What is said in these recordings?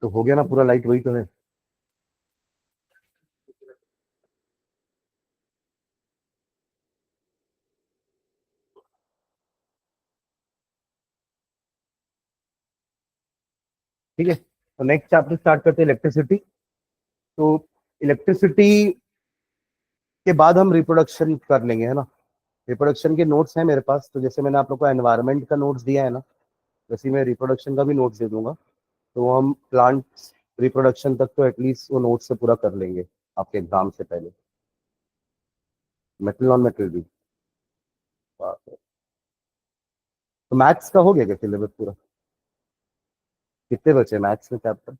तो हो गया ना पूरा, लाइट वही तो है। ठीक है, तो नेक्स्ट चैप्टर स्टार्ट करते हैं, इलेक्ट्रिसिटी। तो इलेक्ट्रिसिटी के बाद हम रिप्रोडक्शन कर लेंगे, है ना। रिप्रोडक्शन के नोट्स हैं मेरे पास, तो जैसे मैंने आप लोग को एनवायरनमेंट का नोट्स दिया है ना, वैसे ही मैं रिप्रोडक्शन का भी नोट्स दे दूंगा। तो हम प्लांट रिप्रोडक्शन तक तो एटलीस्ट वो नोट्स से पूरा कर लेंगे आपके एग्जाम से पहले। मेटल नॉन मेटल भी बात है। तो मैथ्स का हो गया क्या सिलेबस पूरा? कितने बचे मैथ्स में चैप्टर?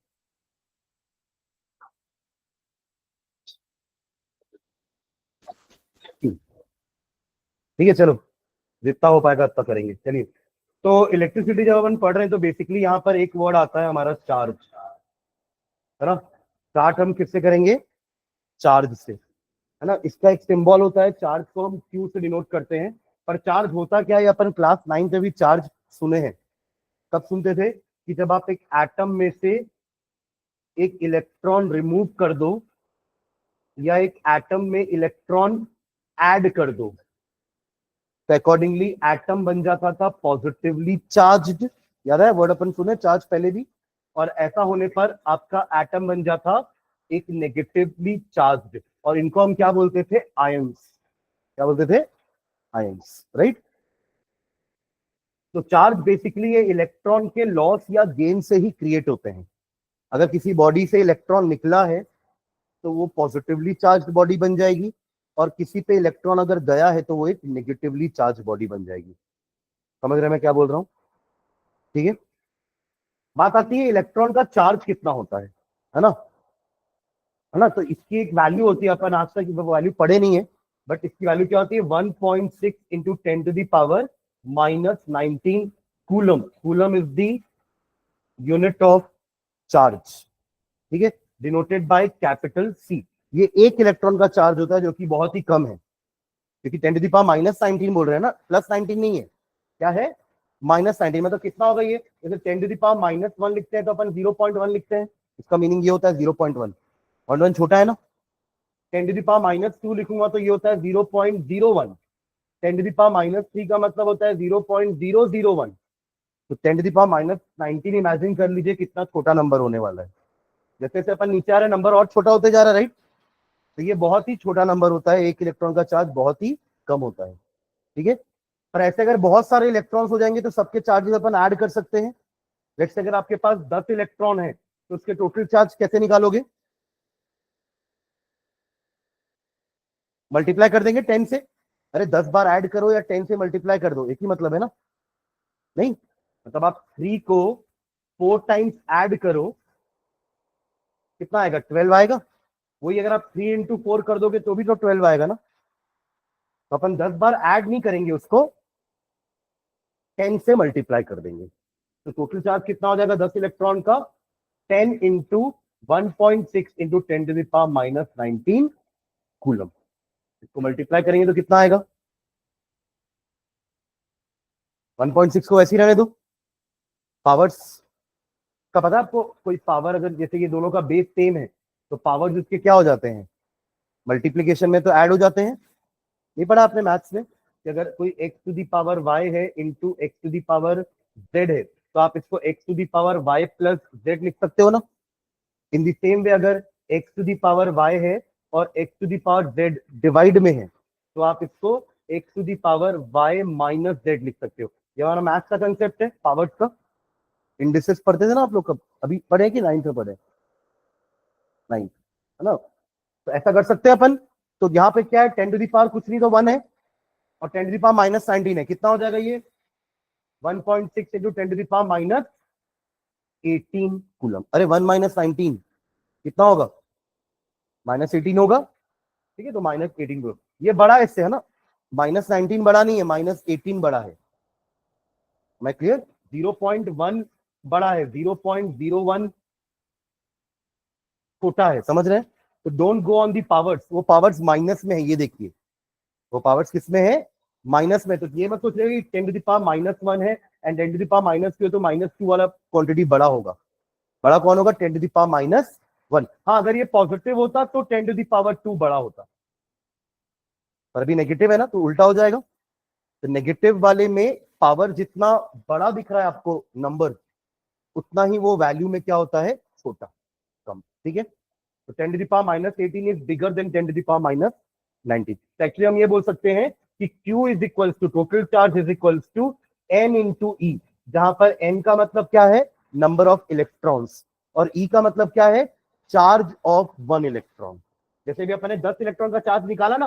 ठीक है, चलो जितना हो पाएगा उतना करेंगे, चलिए। तो इलेक्ट्रिसिटी जब अपन पढ़ रहे हैं तो बेसिकली यहाँ पर एक वर्ड आता है हमारा चार्ज, है ना। स्टार्ट हम किससे करेंगे? चार्ज से, है ना। इसका एक सिंबल होता है, चार्ज को हम क्यू से डिनोट करते हैं। पर चार्ज होता क्या है, ये अपन क्लास 9 में भी चार्ज सुने हैं। कब सुनते थे? कि जब आप एक एटम में से एक इलेक्ट्रॉन रिमूव कर दो या एक एटम में इलेक्ट्रॉन ऐड कर दो, तो अकॉर्डिंगली एटम बन जाता था पॉजिटिवली चार्ज्ड। याद है वर्ड अपन सुने चार्ज पहले भी। और ऐसा होने पर आपका एटम बन जाता एक नेगेटिवली चार्ज्ड, और इनको हम क्या बोलते थे? आयंस। क्या बोलते थे? Ions, right. तो चार्ज बेसिकली ये इलेक्ट्रॉन के लॉस या गेन से ही क्रिएट होते हैं। अगर किसी बॉडी से इलेक्ट्रॉन निकला है तो वो पॉजिटिवली चार्ज बॉडी बन जाएगी, और किसी पे इलेक्ट्रॉन अगर गया है तो वो एक नेगेटिवली चार्ज बॉडी बन जाएगी। समझ रहे हैं मैं क्या बोल रहा हूँ? ठीक है। बात आती है इलेक्ट्रॉन का चार्ज कितना होता है ना। है ना, तो इसकी एक वैल्यू होती है, अपन आज तक वो वैल्यू पढ़े नहीं है, बट इसकी वैल्यू क्या होती है? 1.6 into 10⁻⁻19 coulomb. Coulomb is the unit of charge, ठीक है, डिनोटेड बाय कैपिटल सी। ये एक इलेक्ट्रॉन का चार्ज होता है जो कि बहुत ही कम है, क्योंकि 10⁻⁻19 बोल रहे हैं ना, +19 नहीं है। क्या है? -19, मतलब कितना होगा ये? जैसे 10⁻−1 लिखते हैं तो अपन 0.1 लिखते हैं, इसका मीनिंग ये होता है 0.1। और 1 छोटा है ना। 10⁻−2 लिखूंगा तो ये होता है 0.01। 10⁻−3 का मतलब होता है 0.001। तो 10⁻−19 इमेजिन कर लीजिए कितना छोटा नंबर होने वाला है। जैसे जैसे अपन नीचे आ रहे नंबर और छोटा होते जा रहा है, राइट। तो ये बहुत ही छोटा नंबर होता है, एक इलेक्ट्रॉन का चार्ज बहुत ही कम होता है, ठीक है। पर ऐसे अगर बहुत सारे इलेक्ट्रॉन्स हो जाएंगे तो सबके चार्जेस अपन ऐड कर सकते हैं। जैसे अगर आपके पास 10 इलेक्ट्रॉन है तो उसके टोटल चार्ज कैसे निकालोगे? मल्टीप्लाई कर देंगे 10 से। अरे 10 बार ऐड करो या 10 से मल्टीप्लाई कर दो, एक ही मतलब है ना। नहीं, मतलब आप 3 को 4 टाइम्स ऐड करो, कितना आएगा? 12 आएगा। वही अगर आप 3 into 4 कर दोगे तो भी तो 12 आएगा ना। तो अपन 10 बार ऐड नहीं करेंगे उसको, 10 से मल्टीप्लाई कर देंगे। तो टोटल चार्ज कितना हो जाएगा 10 इलेक्ट्रॉन का? 10 इंटू 1.6 इंटू 10⁻⁻19 कूलम। इसको मल्टीप्लाई करेंगे तो कितना आएगा? 1.6 को ऐसे ही रहने दो। पावर्स का पता है आपको? कोई पावर अगर जैसे ये दोनों का बेस सेम है तो पावर्स उसके क्या हो जाते हैं? मल्टीप्लीकेशन में तो ऐड हो जाते हैं। नहीं पढ़ा आपने मैथ्स में कि अगर कोई x⁻y है इंटू x⁻z है तो आप इसको x⁻y प्लस z लिख सकते हो ना। इन द सेम वे अगर x⁻y है और x⁻z डिवाइड में है तो आप इसको x⁻y माइनस z लिख सकते हो। ये हमारा मैथ्स का कंसेप्ट है पावर्स का। इंडिसेस पढ़ते थे ना आप लोग, कब अभी पढ़े कि 9th में पढ़े? 9th, है ना। तो ऐसा कर सकते हैं अपन। तो यहाँ पे क्या है? 10 कुछ नहीं तो 1 है, और 10⁻⁻19 है। कितना हो जाएगा ये? 1.6 इंटू 10⁻⁻18 कूलम। अरे 1 - 19 कितना होगा? -18 होगा, ठीक है। तो -18 कूलम, ये बड़ा है इससे, है ना। -19 बड़ा नहीं है, -18 बड़ा है। मैं क्लियर? 0.1 बड़ा है, 0.01 छोटा है, समझ रहे हैं। तो don't go on the powers, वो पावर्स माइनस में है, ये देखिए वो पावर्स किस में है? माइनस में। तो ये मत सोच रहे कि 10⁻⁻1 है एंड 10⁻⁻2 है तो -2 वाला क्वांटिटी बड़ा होगा। बड़ा कौन होगा? 10⁻⁻1। हाँ, अगर ये पॉजिटिव होता तो 10⁻2 बड़ा होता, पर अभी नेगेटिव है ना, तो उल्टा हो जाएगा। तो नेगेटिव वाले में पावर जितना बड़ा दिख रहा है आपको नंबर, उतना ही वो वैल्यू में क्या होता है? छोटा, कम। ठीक है, तो 10⁻18 इज बिगर देन 10⁻19। एक्चुअली हम ये बोल सकते हैं कि Q is equals to total charge is equals to N into e, जहां पर N का मतलब क्या है? नंबर ऑफ इलेक्ट्रॉन्स, और E का मतलब क्या है? Charge of 1 electron. जैसे भी अपने 10 इलेक्ट्रॉन का चार्ज निकाला ना,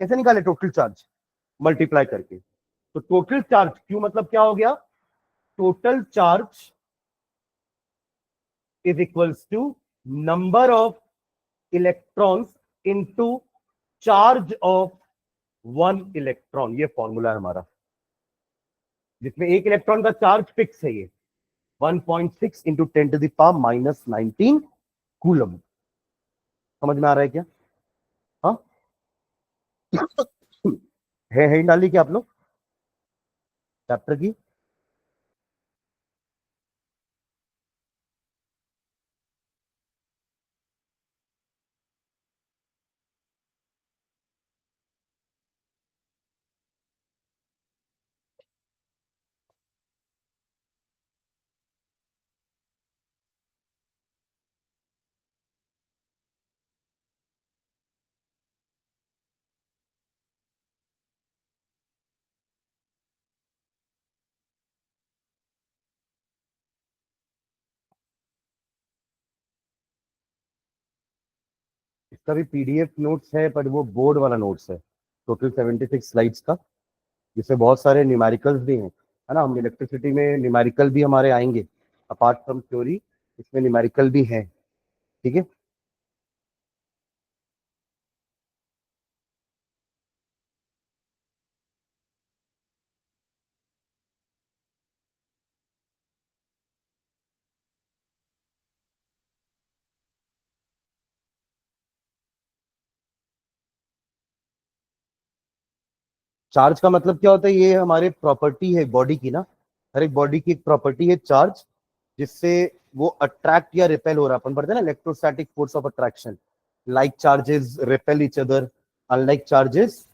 कैसे निकाले? टोटल चार्ज मल्टीप्लाई करके। तो टोटल चार्ज Q मतलब क्या हो गया? Total charge is equals to number of electrons into charge of 1 electron. ये फॉर्मूला है हमारा, जिसमें एक इलेक्ट्रॉन का चार्ज फिक्स है, ये 1.6 इंटू 10⁻⁻19 कूलम। समझ में आ रहा है क्या? हाँ है डाली क्या आप लोग चैप्टर की? इसका भी पीडीएफ नोट्स है, पर वो बोर्ड वाला नोट्स है, टोटल 76 स्लाइड्स का, जिसमें बहुत सारे न्यूमेरिकल्स भी हैं, है ना। हम इलेक्ट्रिसिटी में न्यूमेरिकल भी हमारे आएंगे, अपार्ट फ्रॉम थ्योरी, इसमें न्यूमेरिकल भी है। ठीक है, चार्ज का मतलब क्या होता है? ये हमारे प्रॉपर्टी है बॉडी की ना, हर एक बॉडी की एक प्रॉपर्टी है चार्ज, जिससे वो अट्रैक्ट या रिपेल हो रहा है। अपन पढ़ते हैं ना electrostatic force of attraction, like charges repel each other, unlike charges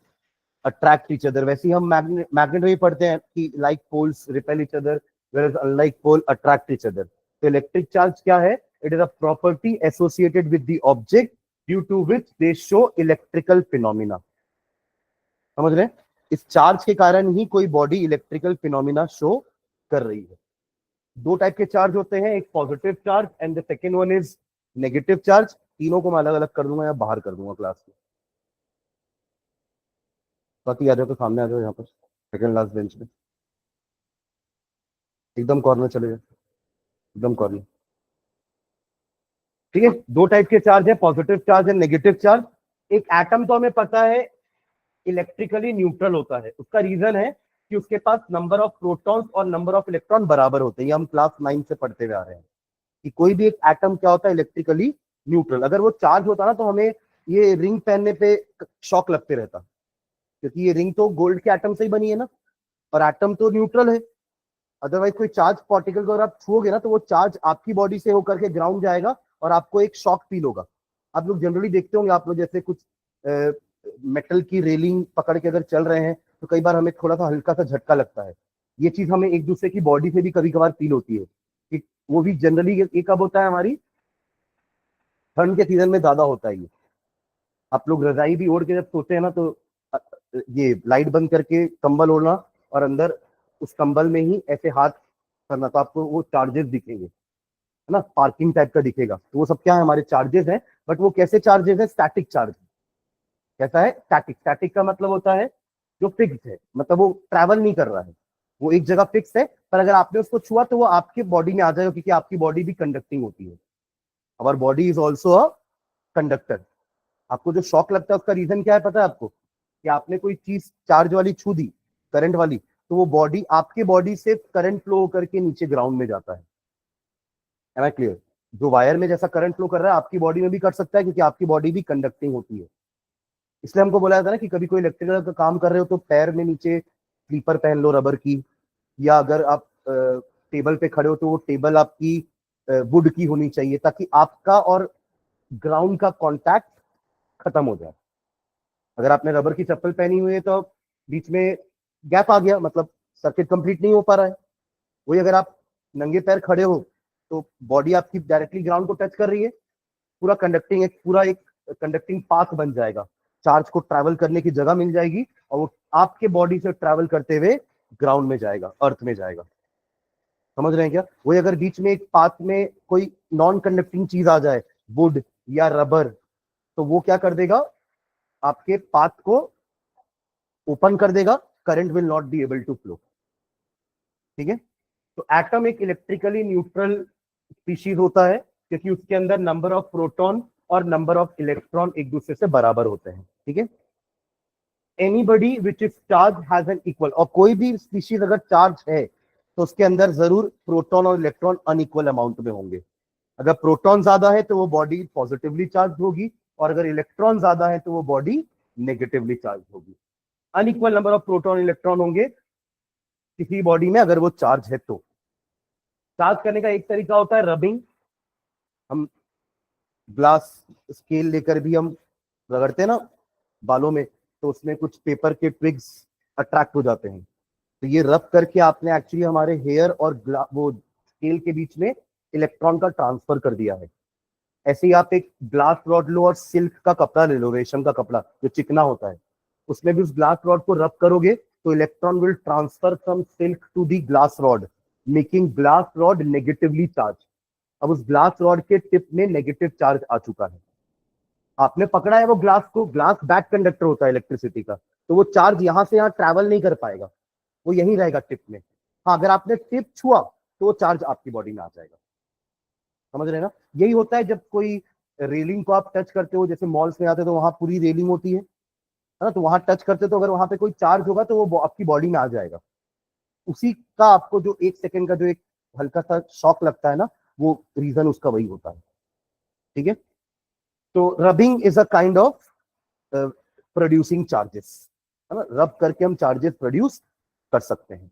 attract each other. वैसे ही हम मैग्नेट में भी पढ़ते हैं कि like poles repel each other, where unlike pole attract each other. तो इलेक्ट्रिक चार्ज क्या है? It is a property associated with the object due to which they show electrical phenomena. समझ रहे हैं? इस चार्ज के कारण ही कोई बॉडी इलेक्ट्रिकल फिनोमिना शो कर रही है। दो टाइप के चार्ज होते हैं, एक positive charge and the second one is negative charge. तीनों को मैं अलग अलग कर दूंगा या बाहर कर दूंगा क्लास में। बाकी आ जाओ, तो सामने आ जाओ, यहाँ पर सेकेंड लास्ट बेंच पे, एकदम कॉर्नर चले जाओ, एकदम कॉर्नर। ठीक है, दो टाइप के चार्ज है, positive charge and negative charge. एक एटम तो हमें पता है इलेक्ट्रिकली न्यूट्रल होता है, उसका रीजन है कि उसके पास नंबर ऑफ प्रोटॉन्स और नंबर ऑफ इलेक्ट्रॉन बराबर होते हैं। ये हम क्लास 9 से पढ़ते हुए आ रहे हैं कि कोई भी एक एटम क्या होता है? Electrically neutral. अगर वो चार्ज होता ना, तो हमें ये रिंग पहनने पे शॉक लगते रहता, क्योंकि ये रिंग तो गोल्ड के एटम से ही बनी है ना, और एटम तो न्यूट्रल है। अदरवाइज कोई चार्ज पार्टिकल को अगर आप छुओगे ना, तो वो चार्ज आपकी बॉडी से होकर के ग्राउंड जाएगा और आपको एक शॉक फील होगा। आप लोग जनरली देखते होंगे, आप लोग जैसे कुछ मेटल की रेलिंग पकड़ के अगर चल रहे हैं, तो कई बार हमें थोड़ा सा हल्का सा झटका लगता है। ये चीज हमें एक दूसरे की बॉडी से भी कभी कभार फील होती है कि वो भी जनरली ये कब होता है? हमारी ठंड के सीजन में ज्यादा होता है ये। आप लोग रजाई भी ओढ़ के जब सोते हैं ना, तो ये लाइट बंद करके कंबल ओढ़ना, और अंदर उस कंबल में ही ऐसे हाथ करना, तो आपको वो चार्जेस दिखेंगे, है ना, पार्किंग टाइप का दिखेगा। तो वो सब क्या है? हमारे चार्जेस हैं। बट वो कैसे चार्जेस है? Static charge. कैसा है? स्टैटिक। स्टैटिक का मतलब होता है जो फिक्स है, मतलब वो ट्रैवल नहीं कर रहा है, वो एक जगह फिक्स है। पर अगर आपने उसको छुआ, तो वो आपकी बॉडी में आ जाएगा, क्योंकि आपकी बॉडी भी कंडक्टिंग होती है। Our body is also a conductor. आपको जो शॉक लगता है, उसका रीजन क्या है पता है आपको? कि आपने कोई चीज चार्ज वाली छू दी, करंट वाली, तो वो बॉडी, आपके बॉडी से करंट फ्लो होकर के नीचे ग्राउंड में जाता है। Am I clear? जो वायर में जैसा करंट फ्लो कर रहा है, आपकी बॉडी में भी कर सकता है, क्योंकि आपकी बॉडी भी कंडक्टिंग होती है। इसलिए हमको बोला जाता है ना कि कभी कोई इलेक्ट्रिकल का काम कर रहे हो, तो पैर में नीचे स्लीपर पहन लो रबर की, या अगर आप टेबल पे खड़े हो, तो वो टेबल आपकी वुड की होनी चाहिए, ताकि आपका और ग्राउंड का कांटेक्ट खत्म हो जाए। अगर आपने रबर की चप्पल पहनी हुई है तो बीच में गैप आ गया, मतलब सर्किट कंप्लीट नहीं हो पा रहा है। वही अगर आप नंगे पैर खड़े हो तो बॉडी आपकी डायरेक्टली ग्राउंड को टच कर रही है, पूरा एक कंडक्टिंग पाथ बन जाएगा, चार्ज को ट्रैवल करने की जगह मिल जाएगी और वो आपके बॉडी से ट्रैवल करते हुए ग्राउंड में जाएगा, अर्थ में जाएगा। समझ रहे हैं क्या? वही अगर बीच में एक पाथ में कोई नॉन कंडक्टिंग चीज आ जाए, वुड या रबर, तो वो क्या कर देगा, आपके पाथ को ओपन कर देगा, current will not be able to flow. ठीक है, तो एटम एक इलेक्ट्रिकली न्यूट्रल स्पीशीज होता है, क्योंकि उसके अंदर नंबर ऑफ प्रोटॉन और नंबर ऑफ इलेक्ट्रॉन एक दूसरे से बराबर होते हैं। ठीक है, anybody which is charge has an equal, और कोई भी स्पीशीज अगर चार्ज है तो उसके अंदर जरूर प्रोटॉन और इलेक्ट्रॉन अनइक्वल अमाउंट में होंगे। अगर प्रोटॉन ज्यादा है तो वो बॉडी पॉजिटिवली चार्ज होगी, और अगर इलेक्ट्रॉन ज्यादा है तो वो बॉडी नेगेटिवली चार्ज होगी। Unequal number of proton electron होंगे किसी बॉडी में अगर वो चार्ज है तो। चार्ज करने का एक तरीका होता है रबिंग। हम ग्लास स्केल लेकर भी हम रगड़ते हैं ना बालों में, तो उसमें कुछ पेपर के ट्विग्स अट्रैक्ट हो जाते हैं, तो ये रब करके आपने एक्चुअली हमारे हेयर और वो स्केल के बीच में इलेक्ट्रॉन का ट्रांसफर कर दिया है। ऐसे ही आप एक ग्लास रॉड लो और सिल्क का कपड़ा ले लो, रेशम का कपड़ा जो चिकना होता है, उसमें भी उस ग्लास रॉड को रब करोगे तो electron will transfer from silk to the glass rod, making glass rod negatively charge. अब उस ग्लास रॉड के टिप में नेगेटिव चार्ज आ चुका है, आपने पकड़ा है वो ग्लास को, ग्लास बैक कंडक्टर होता है इलेक्ट्रिसिटी का, तो वो चार्ज यहां से यहां ट्रैवल नहीं कर पाएगा, वो यहीं रहेगा टिप में। हाँ, अगर आपने टिप छुआ तो वो चार्ज आपकी बॉडी में आ जाएगा। समझ रहे हैं ना? यही होता है जब कोई रेलिंग को आप टच करते हो, जैसे मॉल्स में आते हो तो वहां पूरी रेलिंग होती है ना, तो वहां टच करते हो तो अगर वहां पे कोई चार्ज होगा तो वो आपकी बॉडी में आ जाएगा। उसी का आपको जो एक सेकंड का जो एक हल्का सा शॉक लगता है ना, वो रीजन उसका वही होता है। ठीक है, तो rubbing is a kind of producing charges, है ना, रब करके हम चार्जेस प्रोड्यूस कर सकते हैं।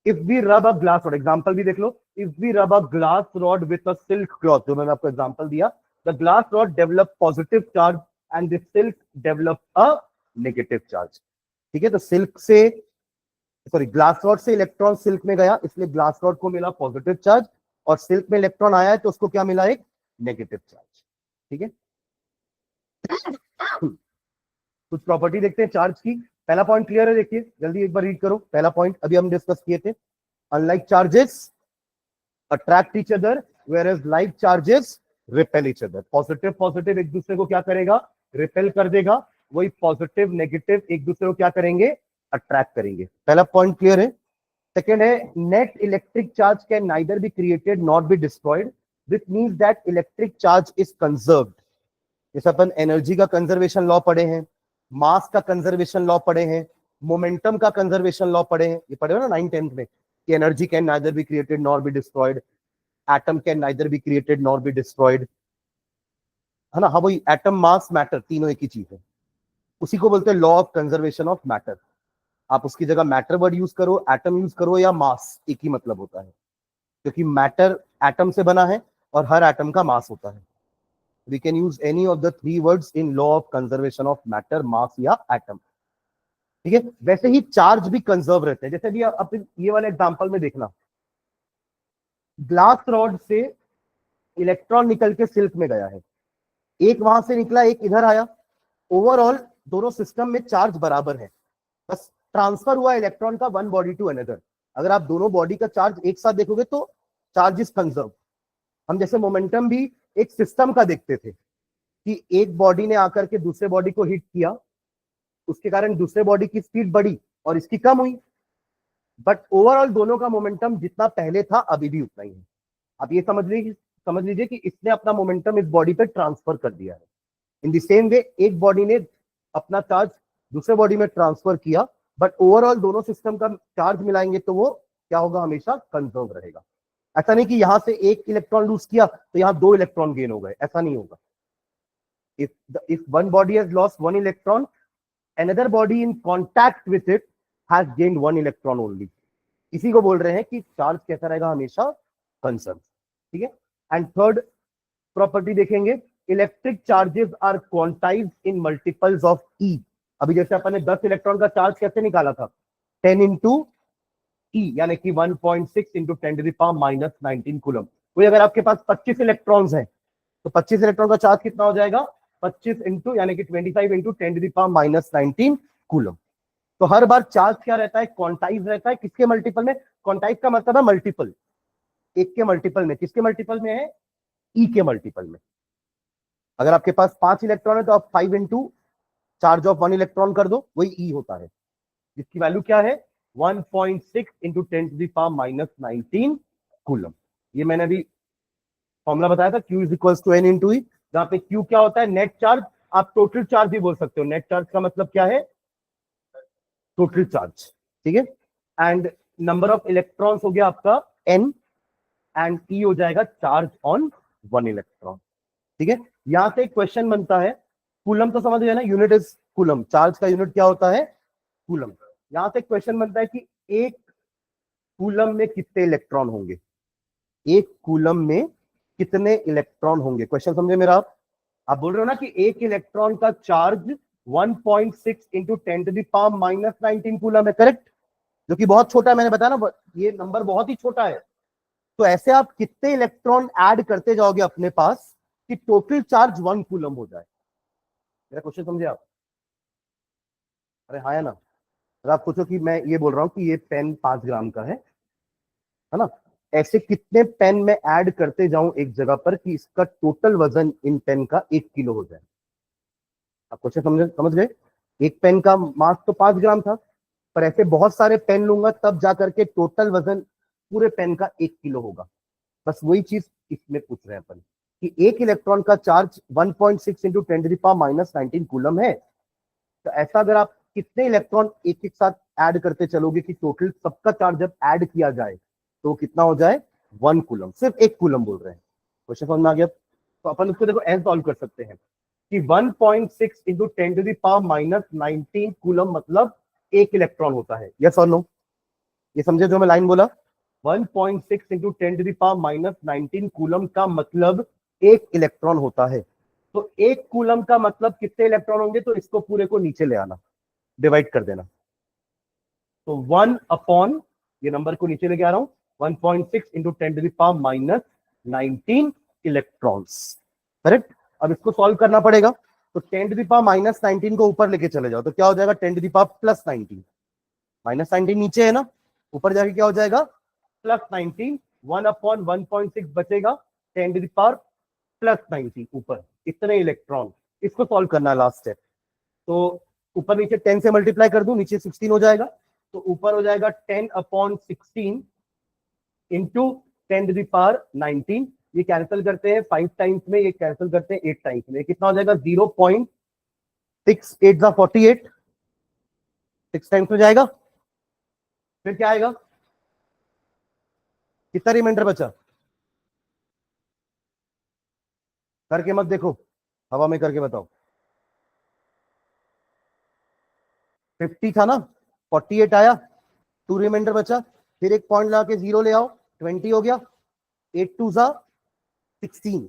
इफ वी रब अ ग्लास रॉड, एग्जांपल भी देख लो, इफ वी रब a glass rod with a silk cloth, जो मैंने आपको एग्जांपल दिया, the glass rod develop positive charge and the silk develop a negative charge. ठीक है, तो सिल्क से, सॉरी, ग्लास रॉड से इलेक्ट्रॉन सिल्क में गया, इसलिए ग्लास रॉड को मिला पॉजिटिव चार्ज, और सिल्क में इलेक्ट्रॉन आया है तो उसको क्या मिला, एक नेगेटिव चार्ज। ठीक है, कुछ प्रॉपर्टी देखते हैं चार्ज की। पहला पॉइंट क्लियर है, देखिए जल्दी एक बार रीड करो। पहला पॉइंट अभी हम डिस्कस किए थे, unlike charges attract each other whereas like charges repel each other। Positive positive एक दूसरे को क्या करेगा, रिपेल कर देगा, वही पॉजिटिव नेगेटिव एक दूसरे को क्या करेंगे, अट्रैक्ट करेंगे। पहला पॉइंट क्लियर है। सेकेंड है, net electric charge can neither be created not be destroyed, this means that electric charge is conserved. जैसे अपन एनर्जी का कंजर्वेशन लॉ पढ़े हैं, मास का कंजर्वेशन लॉ पढ़े हैं, मोमेंटम का कंजर्वेशन लॉ पढ़े हैं, ये पढ़े हो ना 9th 10th में, कि energy can neither be created nor be destroyed, atom can neither be created nor be destroyed, है ना। हाँ, वही एटम, मास, मैटर, तीनों एक ही चीज है, उसी को बोलते हैं law of conservation of matter. आप उसकी जगह मैटर वर्ड यूज करो, एटम यूज करो या मास, एक ही मतलब होता है, क्योंकि मैटर एटम से बना है और हर एटम का मास होता है। We can use any of the three words in law of conservation of matter, mass या atom। ठीक है, वैसे ही चार्ज भी कंजर्व रहते हैं। जैसे भी आप ये वाले एग्जांपल में देखना, ग्लास रॉड से इलेक्ट्रॉन निकल के सिल्क में गया है, एक वहां से निकला, एक इधर आया, ओवरऑल दोनों सिस्टम में चार्ज बराबर है, बस ट्रांसफर हुआ इलेक्ट्रॉन का वन बॉडी टू अनदर। अगर आप दोनों बॉडी का चार्ज एक साथ देखोगे तो चार्ज इज कंजर्व। हम जैसे मोमेंटम भी एक सिस्टम का देखते थे कि एक बॉडी ने आकर के दूसरे बॉडी को हिट किया, उसके कारण दूसरे बॉडी की स्पीड बढ़ी और इसकी कम हुई, बट ओवरऑल दोनों का मोमेंटम जितना पहले था अभी भी उतना ही है। आप ये समझ लीजिए कि इसने अपना मोमेंटम इस बॉडी पे ट्रांसफर कर दिया है। इन द सेम वे एक बॉडी ने अपना चार्ज दूसरे बॉडी में ट्रांसफर किया, बट ओवरऑल दोनों सिस्टम का चार्ज मिलाएंगे तो वो क्या होगा, हमेशा कंजर्व रहेगा। ऐसा नहीं कि यहां से एक इलेक्ट्रॉन लूज किया तो यहां 2 इलेक्ट्रॉन गेन हो गए, ऐसा नहीं होगा। if one body has lost 1 electron, another body in contact with it has gained 1 electron only। इसी को बोल रहे हैं कि चार्ज कैसा रहेगा, हमेशा कंजर्व। ठीक है, एंड थर्ड प्रॉपर्टी देखेंगे, electric charges are quantised in multiples of e. अभी जैसे अपन ने 10 इलेक्ट्रॉन का चार्ज कैसे निकाला था, 10 इंटू ई, यानी कि 1.6 इंटू 10⁻⁻19 कूलम। वही अगर आपके पास 25 इलेक्ट्रॉन्स हैं तो 25 इलेक्ट्रॉन का चार्ज कितना हो जाएगा, 25 इंटू यानी कि 25 इंटू 10⁻⁻19 कूलम। तो हर बार चार्ज क्या रहता है, क्वांटाइज रहता है। किसके मल्टीपल में, क्वांटाइज का मतलब है मल्टीपल, एक के मल्टीपल में। किसके मल्टीपल में है, ई के मल्टीपल में। अगर आपके पास 5 इलेक्ट्रॉन है तो आप 5 इंटू चार्ज ऑफ 1 इलेक्ट्रॉन कर दो, वही ई होता है, जिसकी वैल्यू क्या है 1.6 इंटू 10⁻⁻19 कूलम। ये मैंने अभी फॉर्मूला बताया था, Q is equal to N into e, जहां पे Q क्या होता है, नेट चार्ज। आप टोटल चार्ज भी बोल सकते हो, नेट चार्ज का मतलब क्या है, टोटल चार्ज, ठीक है। एंड नंबर ऑफ इलेक्ट्रॉन्स हो गया आपका n, एंड E हो जाएगा चार्ज ऑन 1 इलेक्ट्रॉन, ठीक है। यहां से एक क्वेश्चन बनता है, कूलम तो समझ गए ना, यूनिट इज कूलम, चार्ज का यूनिट क्या होता है, कूलम। यहां से क्वेश्चन बनता है कि एक कूलम में कितने इलेक्ट्रॉन होंगे, एक कूलम में कितने इलेक्ट्रॉन होंगे। क्वेश्चन समझे मेरा आप बोल रहे हो ना कि एक इलेक्ट्रॉन का चार्ज 1.6 इंटू 10⁻⁻19 कूलम है, करेक्ट, जो कि बहुत छोटा है, मैंने बताया ना ये नंबर बहुत ही छोटा है। तो ऐसे आप कितने इलेक्ट्रॉन ऐड करते जाओगे अपने पास कि टोटल चार्ज 1 कूलम हो जाए। मेरा क्वेश्चन समझे आप, अरे हाँ है ना। अगर आप सोचो कि मैं ये बोल रहा हूं कि ये पेन 5 ग्राम का है ना, ऐसे कितने पेन में ऐड करते जाऊं एक जगह पर कि इसका टोटल वजन इन पेन का 1 किलो हो जाए। आप क्वेश्चन समझ गए, एक पेन का मास तो 5 ग्राम था, पर ऐसे बहुत सारे पेन लूंगा तब जाकर के टोटल वजन पूरे पेन का 1 किलो होगा। बस वही चीज इसमें पूछ रहे हैं अपन कि एक इलेक्ट्रॉन का चार्ज 1.6 इंटू 10⁻⁻19 कूलम है। तो ऐसा अगर आप कितने इलेक्ट्रॉन एक एक साथ ऐड करते चलोगे कि टोटल सबका चार्ज जब ऐड किया जाए तो कितना हो जाए 1 कूलम, सिर्फ 1 कूलम बोल रहे हैं। क्वेश्चन समझ में आ गया। तो अपन उसको देखो ऐसे सॉल्व कर सकते हैं कि 1.6 इंटू 10⁻⁻19 कूलम मतलब 1 इलेक्ट्रॉन होता है, यस और नो। ये समझे जो मैं लाइन बोला, 1.6 इंटू 10⁻⁻19 कूलम का मतलब 1 इलेक्ट्रॉन होता है। तो 1 कूलम का मतलब कितने इलेक्ट्रॉन होंगे, तो इसको पूरे को नीचे ले आना, डिवाइड कर देना। तो 1 अपॉन, ये नंबर को नीचे लेके आ रहा हूं, 1.6 इंटू 10⁻⁻19 इलेक्ट्रॉन्स, करेक्ट। अब इसको सॉल्व करना पड़ेगा, तो 10⁻⁻19 को ऊपर लेके चले जाओ तो क्या हो जाएगा 10⁻+19, -19 नीचे है ना, ऊपर जाके क्या हो जाएगा +19, 1 अपॉन 1.6 बचेगा, 10⁻+19 ऊपर, इतने इलेक्ट्रॉन। इसको सॉल्व करना लास्ट स्टेप। तो ऊपर नीचे 10 से मल्टीप्लाई कर दूं, नीचे 16 हो जाएगा, तो ऊपर हो जाएगा 10/16 इंटू 10⁻19। ये कैंसिल करते हैं 5 टाइम्स में, ये कैंसिल करते हैं 8 टाइम्स में, कितना हो जाएगा 0.68 48, 6 टाइम्स में जाएगा। फिर क्या आएगा, कितना रिमाइंडर बचा, करके मत देखो, हवा में करके बताओ। 50 था ना, 48 आया, 2 रिमाइंडर बचा, फिर एक पॉइंट लगा के 0 ले आओ, 20 हो गया, 8 2 सा 16,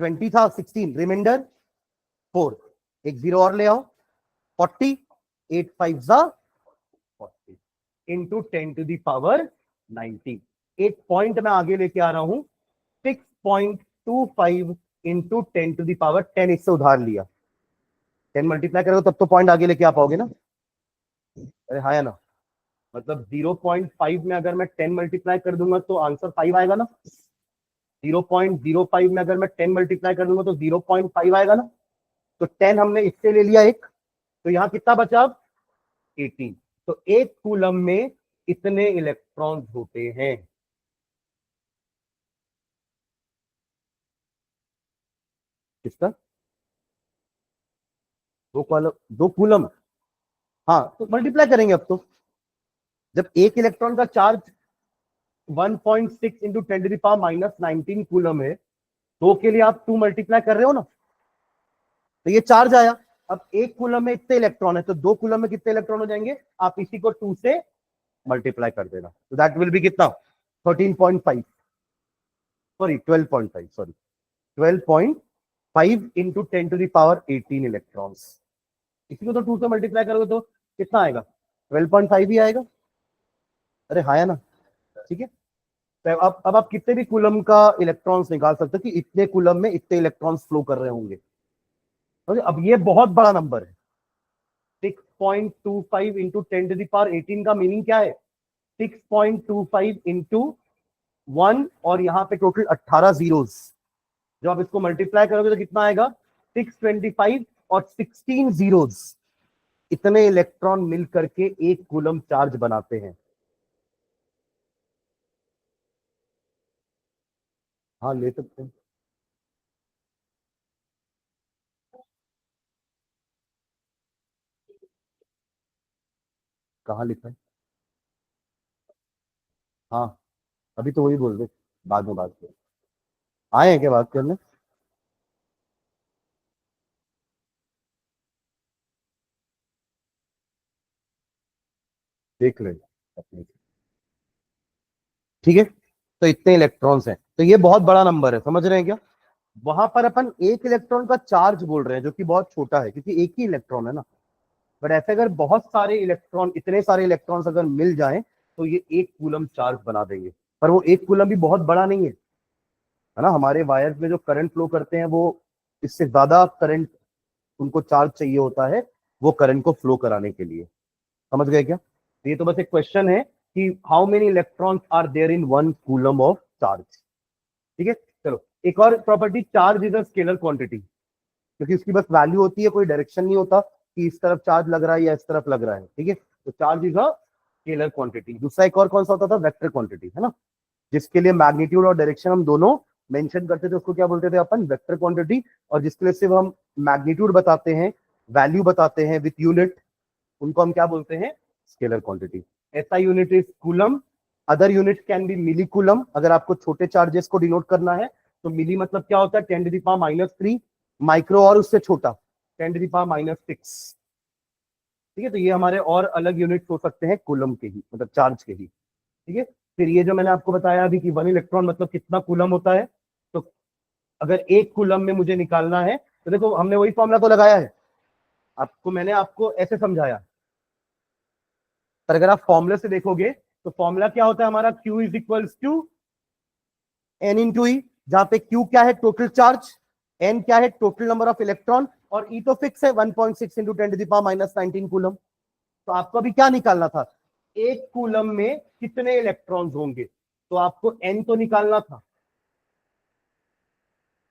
20 था 16 रिमाइंडर 4, एक 0 और ले आओ 40, 8 5 सा 40 इंटू 10⁻19। एक पॉइंट मैं आगे लेके आ रहा हूं, 6.25 इंटू 10⁻10, इससे उधार लिया, 10 मल्टीप्लाई करोगे तब तो पॉइंट आगे लेके आ पाओगे ना। अरे हाँ या ना, मतलब 0.5 में अगर मैं 10 मल्टीप्लाई कर दूंगा तो आंसर 5 आएगा ना, 0.05 में अगर मैं 10 मल्टीप्लाई कर दूंगा तो 0.5 आएगा ना। तो 10 हमने इससे ले लिया एक, तो यहां कितना बचा अब 18। तो एक कूलम में इतने इलेक्ट्रॉन्स होते हैं। किसका, 2 कूलम। हाँ तो मल्टीप्लाई करेंगे अब तो, जब एक इलेक्ट्रॉन का चार्ज 1.6 इंटू 10⁻⁻19 कूलम है, 2 के लिए आप 2 मल्टीप्लाई कर रहे हो ना, तो ये चार्ज आया। अब एक कूलम में इतने इलेक्ट्रॉन है तो 2 कूलम में कितने इलेक्ट्रॉन हो जाएंगे, आप इसी को 2 से मल्टीप्लाई कर देना, तो दैट विल बी कितना 13.5। Sorry 12.5, sorry 12.5 into 10⁻18 electrons. इसी को तो 2 से मल्टीप्लाई करोगे तो कितना आएगा? 12.5 ही आएगा। अरे हाँ है ना, ठीक है। तो अब आप कितने भी कूलम का इलेक्ट्रॉन्स निकाल सकते हो कि इतने कूलम में इतने इलेक्ट्रॉन्स फ्लो कर रहे होंगे। तो अब ये बहुत बड़ा नंबर है। 6.25 इंटू 10⁻18 का मीनिंग क्या है? 6.25 इंटू 1 और यहाँ पे टोटल 18 जीरोस। जब आप इसको मल्टीप्लाई करोगे तो कितना आएगा? 625 और 16 जीरोस। इतने इलेक्ट्रॉन मिल करके एक कूलम चार्ज बनाते हैं। हाँ ले सकते हैं। कहाँ लिखा है? हाँ अभी तो वही बोल रहे, बाद में बात करें। आए हैं क्या बात करने? देख ले अपने। ठीक है, तो इतने इलेक्ट्रॉन्स हैं, तो ये बहुत बड़ा नंबर है, समझ रहे हैं क्या? वहां पर अपन एक इलेक्ट्रॉन का चार्ज बोल रहे हैं जो कि बहुत छोटा है क्योंकि एक ही इलेक्ट्रॉन है ना। बट ऐसे अगर बहुत सारे इलेक्ट्रॉन, इतने सारे इलेक्ट्रॉन्स अगर मिल जाएं तो ये एक कूलम चार्ज बना देंगे। पर वो एक कूलम भी बहुत बड़ा नहीं है ना। हमारे वायर्स में जो करंट फ्लो करते हैं वो इससे ज्यादा करंट उनको चार्ज चाहिए होता है वो करंट को फ्लो कराने के लिए। समझ गए क्या? तो ये तो बस एक क्वेश्चन है कि how many electrons are there in 1 coulomb of charge. ठीक है, चलो एक और property, charge is a scalar quantity, क्योंकि उसकी बस वैल्यू होती है, कोई डायरेक्शन नहीं होता कि इस तरफ चार्ज लग रहा है या इस तरफ लग रहा है। ठीक है, तो charge is a scalar quantity. दूसरा एक और कौन सा होता था? वेक्टर क्वांटिटी, है ना, जिसके लिए मैग्नीट्यूड और डायरेक्शन हम दोनों मेंशन करते थे, उसको क्या बोलते थे अपन? Vector quantity. और जिसके लिए सिर्फ हम मैग्नीट्यूड बताते हैं, वैल्यू बताते हैं विथ यूनिट, उनको हम क्या बोलते हैं? Scalar quantity. ऐसा unit is coulomb, other unit can be millicoulomb. अगर आपको छोटे चार्जेस को डिनोट करना है तो मिली मतलब क्या होता है? 10⁻⁻3। माइक्रो और उससे छोटा 10⁻⁻6। ठीक है, तो ये हमारे और अलग यूनिट हो सकते हैं कूलम के ही, मतलब चार्ज के ही। ठीक है, फिर ये जो मैंने आपको बताया अभी कि 1 इलेक्ट्रॉन मतलब कितना कूलम होता है, तो अगर एक कूलम में मुझे निकालना है तो देखो हमने वही फॉर्मूला तो लगाया है आपको, मैंने आपको ऐसे समझाया। पर अगर आप फॉर्मूले से देखोगे तो फॉर्मूला क्या होता है हमारा? Q is equals to N into e, जहां पे Q क्या है? टोटल चार्ज, N क्या है? टोटल नंबर ऑफ इलेक्ट्रॉन, और E तो फिक्स है 1.6 इंटू 10⁻⁻19 कूलम। तो आपको अभी क्या निकालना था? एक कूलम में कितने इलेक्ट्रॉन्स होंगे, तो आपको N तो निकालना था।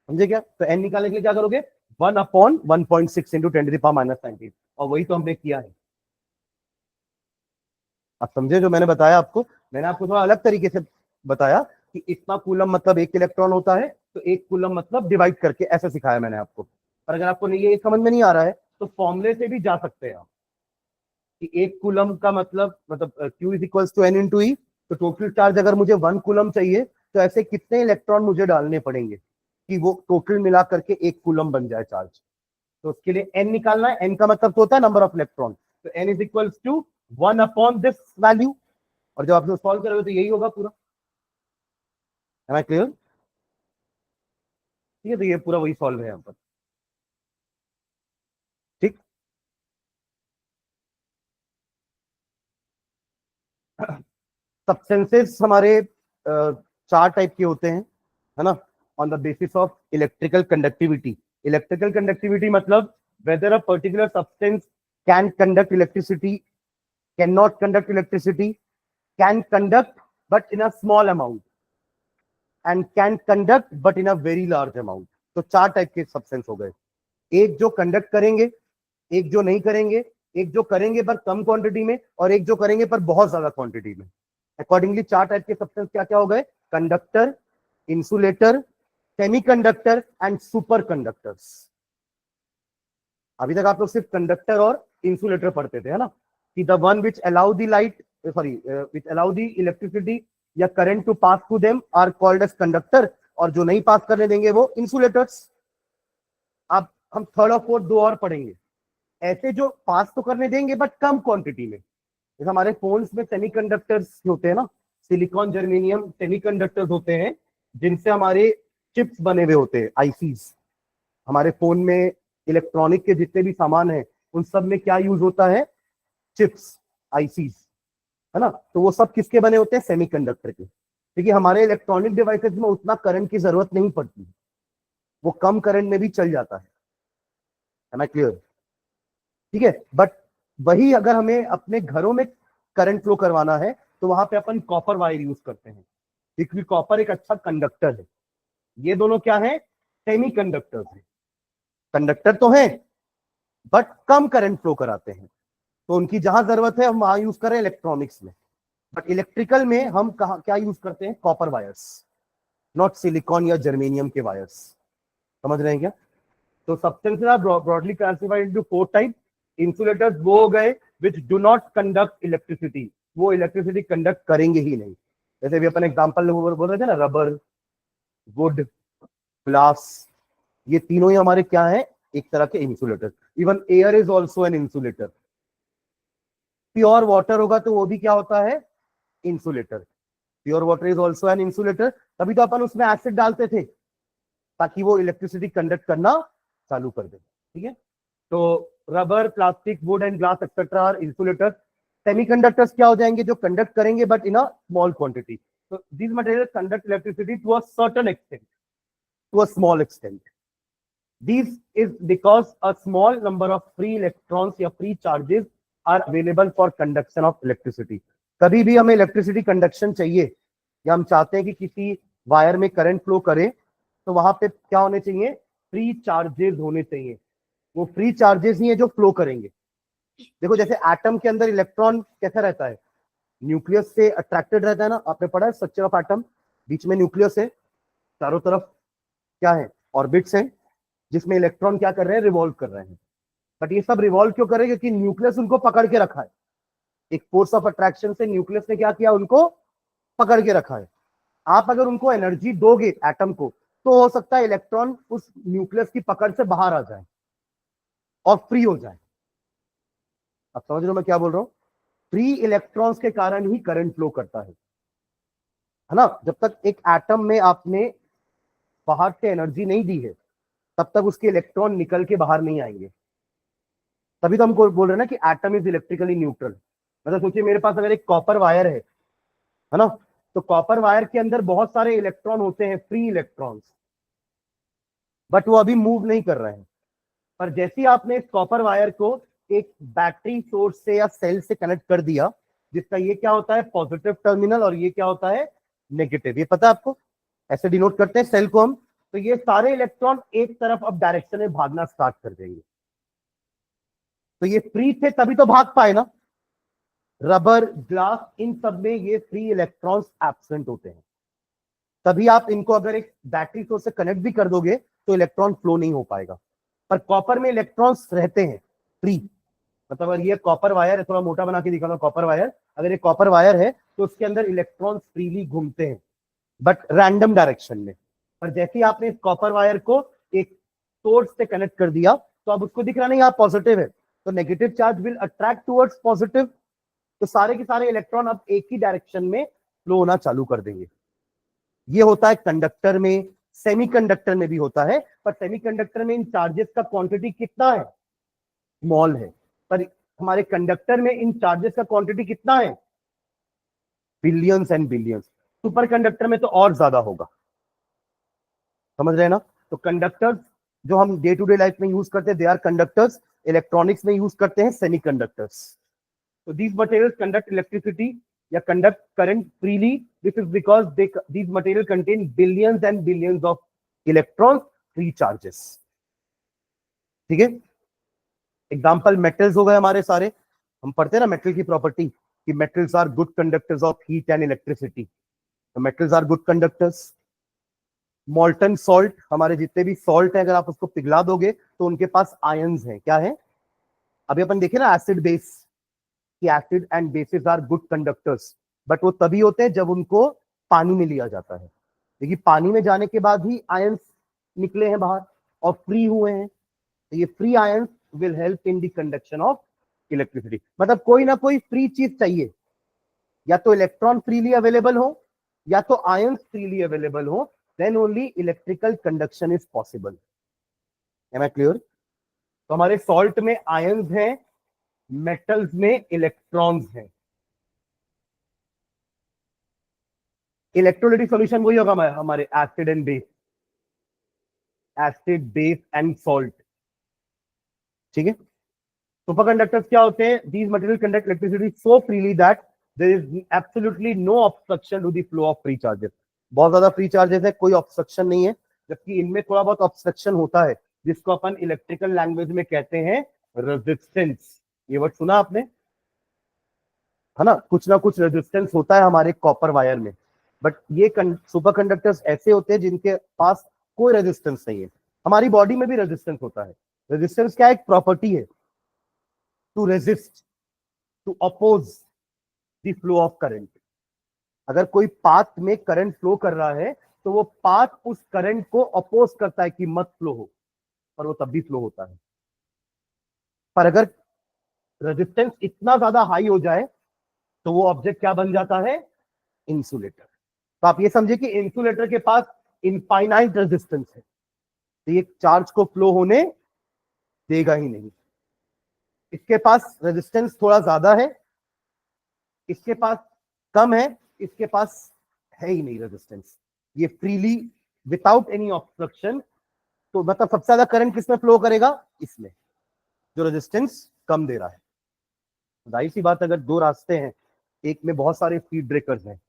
समझे क्या? तो N निकालने के लिए क्या करोगे? 1/1.6 इंटू 10⁻⁻19, और वही तो हमने किया है। आप समझे जो मैंने बताया आपको? मैंने आपको थोड़ा अलग तरीके से बताया कि इतना कूलम मतलब एक इलेक्ट्रॉन होता है, तो एक कूलम मतलब डिवाइड करके ऐसे सिखाया मैंने आपको। पर अगर आपको नहीं ये समझ में नहीं आ रहा है तो फॉर्मूले से भी जा सकते हैं आप कि एक कूलम का मतलब Q is equals to N into e. तो टोटल चार्ज अगर मुझे 1 कूलम चाहिए तो ऐसे कितने इलेक्ट्रॉन मुझे डालने पड़ेंगे कि वो टोटल मिला करके एक कूलम बन जाए चार्ज। तो उसके लिए N निकालना है। N का मतलब तो होता है नंबर ऑफ इलेक्ट्रॉन। तो N इज इक्वल्स टू 1/दिस वैल्यू, और जब आप लोग सॉल्व करोगे तो यही होगा पूरा। Am I clear? ठीक है, तो ये पूरा वही सॉल्व है यहाँ पर। ठीक, सब्सटेंसेस हमारे 4 टाइप के होते हैं, है ना, on the basis of electrical conductivity. Electrical conductivity मतलब whether a particular substance can conduct electricity, can not conduct electricity, can conduct but in a small amount, and can conduct but in a very large amount. तो 4 type के substance हो गए। एक जो conduct करेंगे, एक जो नहीं करेंगे, एक जो करेंगे पर कम क्वांटिटी में, और एक जो करेंगे पर बहुत ज्यादा क्वांटिटी में। अकॉर्डिंगली 4 टाइप के सब्सटेंस क्या क्या हो गए? Conductor, insulator, semiconductor and super conductors. अभी तक आप लोग सिर्फ कंडक्टर और इंसुलेटर पढ़ते थे, है ना, कि the one which allow the light, sorry which allow the electricity या current to pass through them are called as conductor, और जो नहीं पास करने देंगे वो इंसुलेटर्स। अब हम थर्ड और फोर्थ दो और पढ़ेंगे, ऐसे जो पास तो करने देंगे बट कम क्वांटिटी में। जैसे हमारे फोन्स में सेमीकंडक्टर्स होते हैं ना, सिलिकॉन जर्मेनियम सेमीकंडक्टर्स होते हैं, जिनसे हमारे चिप्स बने हुए होते हैं, आईसीज। हमारे फोन में इलेक्ट्रॉनिक के जितने भी सामान है उन सब में क्या यूज होता है? चिप्स, आईसीज, है ना। तो वो सब किसके बने होते हैं? सेमीकंडक्टर के। क्योंकि हमारे इलेक्ट्रॉनिक डिवाइसेस में उतना करंट की जरूरत नहीं पड़ती, वो कम करंट में भी चल जाता है। Am I clear? ठीक है। बट वही अगर हमें अपने घरों में करंट फ्लो करवाना है तो वहां पे अपन कॉपर वायर यूज करते हैं, क्योंकि कॉपर एक अच्छा कंडक्टर है। ये दोनों क्या है? सेमी कंडक्टर्स है। कंडक्टर तो है बट कम करंट फ्लो कराते हैं, तो उनकी जहां जरूरत है हम वहां यूज करें इलेक्ट्रॉनिक्स में। बट इलेक्ट्रिकल में हम कहा क्या यूज करते हैं? कॉपर वायर्स, नॉट सिलिकॉन या जर्मेनियम के वायर्स। समझ रहे हैं क्या? तो substances are broadly classified into 4 type. Insulators वो हो गए which do not conduct electricity, वो इलेक्ट्रिसिटी कंडक्ट करेंगे ही नहीं। जैसे भी अपन एग्जांपल बोल रहे थे ना, रबर, वुड, ग्लास, ये तीनों ही हमारे क्या है? एक तरह के insulator. Even air is also an insulator. Pure water होगा तो वो भी क्या होता है? Insulator. Pure water is also an insulator. तभी तो अपन उसमें एसिड डालते थे ताकि वो इलेक्ट्रिसिटी कंडक्ट करना चालू कर दे। ठीक है। तो rubber, plastic, wood and glass etcetera are insulator. Semiconductors क्या हो जाएंगे? जो कंडक्ट करेंगे but in a small quantity. तो this material conduct electricity to a certain extent, to a small extent. This is because a small number of free electrons या free charges are available for conduction of electricity. कभी भी हमें electricity conduction चाहिए या हम चाहते हैं कि किसी वायर में करंट फ्लो करे, तो वहां पे क्या होने चाहिए? फ्री चार्जेस होने चाहिए। वो फ्री चार्जेस ही है जो फ्लो करेंगे। देखो जैसे एटम के अंदर इलेक्ट्रॉन कैसा रहता है? न्यूक्लियस से अट्रैक्टेड रहता है ना। आपने पढ़ा है स्ट्रक्चर ऑफ एटम? बीच में न्यूक्लियस है, चारों तरफ क्या है? ऑर्बिट्स है, जिसमें इलेक्ट्रॉन क्या कर रहे हैं? रिवॉल्व कर रहे हैं। बट ये सब रिवॉल्व क्यों कर रहे हैं? क्योंकि न्यूक्लियस उनको पकड़ के रखा है। एक फोर्स ऑफ अट्रैक्शन से न्यूक्लियस ने क्या किया? उनको पकड़ के रखा है। आप अगर उनको एनर्जी दोगे एटम को, तो हो सकता है इलेक्ट्रॉन उस न्यूक्लियस की पकड़ से बाहर आ जाए और फ्री हो जाए। आप समझ रहे हो मैं क्या बोल रहा हूं? फ्री इलेक्ट्रॉन्स के कारण ही करंट फ्लो करता है ना। जब तक एक एटम में आपने बाहर से एनर्जी नहीं दी है, तब तक उसके इलेक्ट्रॉन निकल के बाहर नहीं आएंगे। तभी तो हमको बोल रहे हैं ना कि एटम इज इलेक्ट्रिकली न्यूट्रल। मतलब सोचिए मेरे पास अगर एक कॉपर वायर है ना, तो कॉपर वायर के अंदर बहुत सारे इलेक्ट्रॉन होते हैं, फ्री इलेक्ट्रॉन्स, बट वो अभी मूव नहीं कर रहे हैं। पर जैसे ही आपने इस कॉपर वायर को एक बैटरी सोर्स से या सेल से कनेक्ट कर दिया, जिसका ये क्या होता है? पॉजिटिव टर्मिनल, और ये क्या होता है? नेगेटिव। ये पता है आपको? ऐसे डिनोट करते हैं सेल को हम। तो ये सारे इलेक्ट्रॉन एक तरफ अब डायरेक्शन में भागना स्टार्ट कर देंगे। तो ये फ्री थे तभी तो भाग पाए ना। रबर, ग्लास, इन सब में ये फ्री इलेक्ट्रॉन्स एब्सेंट होते हैं। तभी आप इनको अगर एक बैटरी सोर्स से कनेक्ट भी कर दोगे तो इलेक्ट्रॉन फ्लो नहीं हो पाएगा। पर कॉपर में इलेक्ट्रॉन्स रहते हैं फ्री। मतलब अगर ये कॉपर वायर है, थोड़ा मोटा बना के दिखाना, कॉपर वायर, अगर ये कॉपर वायर है तो उसके अंदर इलेक्ट्रॉन्स फ्रीली घूमते हैं, बट रैंडम डायरेक्शन में। पर जैसे ही आपने इस कॉपर वायर को एक सोर्स से कनेक्ट कर दिया, तो अब उसको दिख रहा नहीं यहाँ पॉजिटिव है, तो negative charge will attract towards positive. तो सारे के सारे इलेक्ट्रॉन अब एक ही डायरेक्शन में फ्लो होना चालू कर देंगे। ये होता है कंडक्टर में, सेमीकंडक्टर में भी होता है। पर सेमीकंडक्टर में इन चार्जेस का क्वांटिटी कितना है? स्मॉल है। पर हमारे कंडक्टर में इन चार्जेस का क्वांटिटी कितना है? Billions and billions. Super conductor में तो और ज्यादा होगा। समझ रहे हैं ना? तो कंडक्टर्स जो हम डे टू डे लाइफ में यूज करते हैं, दे आर कंडक्टर्स। इलेक्ट्रॉनिक्स में यूज करते हैं semiconductors. So these materials conduct electricity या conduct current freely. This is because these materials contain billions and billions of electrons, free charges. ठीक है। Example metals हो गए हमारे सारे। हम पढ़ते हैं ना मेटल की प्रॉपर्टी कि metals are good conductors of heat and electricity. तो metals are good conductors. Molten salt, हमारे जितने भी सॉल्ट है, अगर आप उसको पिघला दोगे तो उनके पास आयंस हैं। क्या है? अभी अपन देखे ना एसिड बेस, कि acid and bases are good conductors, but वो तभी होते हैं जब उनको पानी में लिया जाता है। देखिए पानी में जाने के बाद ही आयंस निकले हैं बाहर और फ्री हुए हैं। तो ये free ions will help in the conduction of electricity. मतलब कोई ना कोई फ्री चीज चाहिए, या तो इलेक्ट्रॉन फ्रीली अवेलेबल हो या तो आयंस फ्रीली अवेलेबल हो, then only electrical conduction is possible. Am I clear? तो हमारे सॉल्ट में आयंस हैं, मेटल्स में इलेक्ट्रॉन्स हैं. इलेक्ट्रोलाइटिक सॉल्यूशन वही होगा हमारे acid and base, acid base and salt. ठीक है. सुपर कंडक्टर्स क्या होते हैं? These material conduct electricity so freely that there is absolutely no obstruction to the flow of free charges. बहुत ज्यादा फ्री चार्जेस है, कोई ऑब्स्ट्रक्शन नहीं है, जबकि इनमें थोड़ा बहुत ऑब्स्ट्रक्शन होता है, जिसको अपन इलेक्ट्रिकल लैंग्वेज में कहते हैं रेजिस्टेंस. ये वर्ड सुना आपने, है ना? कुछ ना कुछ रेजिस्टेंस होता है हमारे कॉपर वायर में, बट ये सुपर कंडक्टर्स ऐसे होते हैं जिनके पास कोई रेजिस्टेंस नहीं है. हमारी बॉडी में भी रेजिस्टेंस होता है. रेजिस्टेंस क्या एक प्रॉपर्टी है, to resist, to oppose the flow of current. अगर कोई पाथ में करंट फ्लो कर रहा है तो वो पाथ उस करंट को अपोज करता है कि मत फ्लो हो, पर वो तब भी फ्लो होता है. पर अगर रेजिस्टेंस इतना ज्यादा हाई हो जाए तो वो ऑब्जेक्ट क्या बन जाता है? इंसुलेटर. तो आप ये समझिए कि इंसुलेटर के पास इनफाइनाइट रेजिस्टेंस है, तो ये चार्ज को फ्लो होने देगा ही नहीं. इसके पास रेजिस्टेंस थोड़ा ज्यादा है, इसके पास कम है, इसके पास है ही नहीं रेजिस्टेंस. ये फ्रीली विदाउट एनी ऑब्स्ट्रक्शन, तो मतलब सबसे ज्यादा करंट किसमें फ्लो करेगा? इसमें, जो रेजिस्टेंस कम दे रहा है. जाहिर सी बात, अगर दो रास्ते हैं, एक में बहुत सारे स्पीड ब्रेकर्स हैं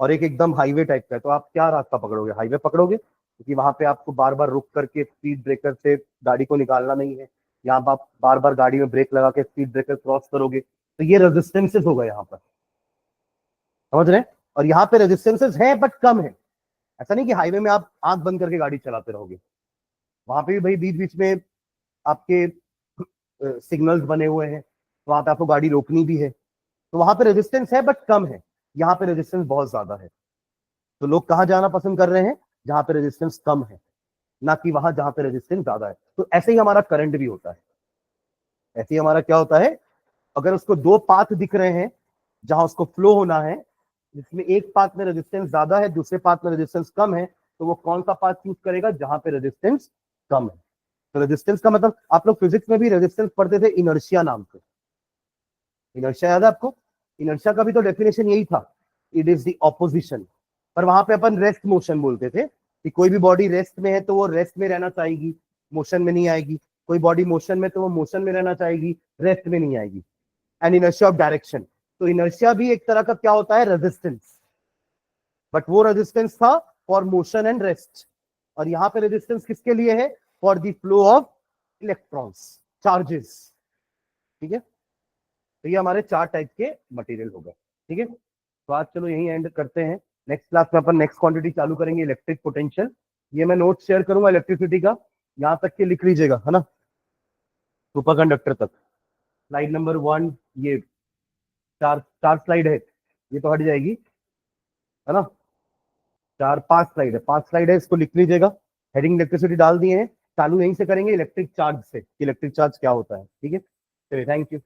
और एक एकदम हाईवे टाइप का है, तो आप क्या रास्ता पकड़ोगे? हाईवे पकड़ोगे, क्योंकि वहां पे आपको बार बार रुक करके स्पीड ब्रेकर से गाड़ी को निकालना नहीं है. यहाँ आप बार बार गाड़ी में ब्रेक लगा के स्पीड ब्रेकर क्रॉस करोगे, तो ये रेजिस्टेंसेस होगा यहाँ पर, समझ रहे हैं? और यहाँ पे रेजिस्टेंसेस हैं बट कम है. ऐसा नहीं कि हाईवे में आप आंख बंद करके गाड़ी चलाते रहोगे, वहां पे भी भाई बीच बीच में आपके सिग्नल्स बने हुए हैं, तो वहां पे आपको गाड़ी रोकनी भी है. तो वहां पे रेजिस्टेंस है बट कम है, यहाँ पे रेजिस्टेंस बहुत ज्यादा है. तो लोग कहाँ जाना पसंद कर रहे हैं? जहां पे रेजिस्टेंस कम है, ना कि वहां जहां पे रेजिस्टेंस ज्यादा है. तो ऐसे ही हमारा करंट भी होता है. ऐसे ही हमारा क्या होता है? अगर उसको दो पाथ दिख रहे हैं जहां उसको फ्लो होना है, जिसमें एक पाथ में रेजिस्टेंस ज्यादा है, दूसरे पाथ में रेजिस्टेंस कम है, तो वो कौन सा पाथ चूज करेगा? जहां पे रेजिस्टेंस कम है. तो रेजिस्टेंस का मतलब, आप लोग फिजिक्स में भी रेजिस्टेंस पढ़ते थे इनर्शिया नाम से. इनर्शिया याद है आपको? इनर्शिया का भी तो डेफिनेशन यही था, इट इज द ऑपोजिशन. पर वहां पे अपन रेस्ट मोशन बोलते थे कि कोई भी बॉडी रेस्ट में है तो वो रेस्ट में रहना चाहेगी, मोशन में नहीं आएगी. कोई बॉडी मोशन में तो वो मोशन में रहना चाहेगी, रेस्ट में नहीं आएगी. And inertia of direction. तो इनर्शिया भी एक तरह का क्या होता है? रेजिस्टेंस. बट वो रेजिस्टेंस था फॉर मोशन एंड रेस्ट, और यहाँ पे रेजिस्टेंस किसके लिए है? For the flow of electrons, charges. ठीक है. तो ये हमारे चार टाइप के मटेरियल हो गए. ठीक है. तो आज चलो यही एंड करते हैं. नेक्स्ट क्लास में अपन नेक्स्ट क्वांटिटी चालू करेंगे, इलेक्ट्रिक पोटेंशियल. ये मैं नोट शेयर करूंगा इलेक्ट्रिसिटी का, यहाँ तक के लिख लीजिएगा, है ना, सुपर कंडक्टर तक. स्लाइड नंबर 1, ये चार चार स्लाइड है, ये तो हट जाएगी, है ना. 4-5 स्लाइड है, 5 स्लाइड है, इसको लिख लीजिएगा. हेडिंग इलेक्ट्रिसिटी डाल दिए हैं. चालू यहीं से करेंगे, इलेक्ट्रिक चार्ज से. इलेक्ट्रिक चार्ज क्या होता है. ठीक है. चलिए, थैंक यू.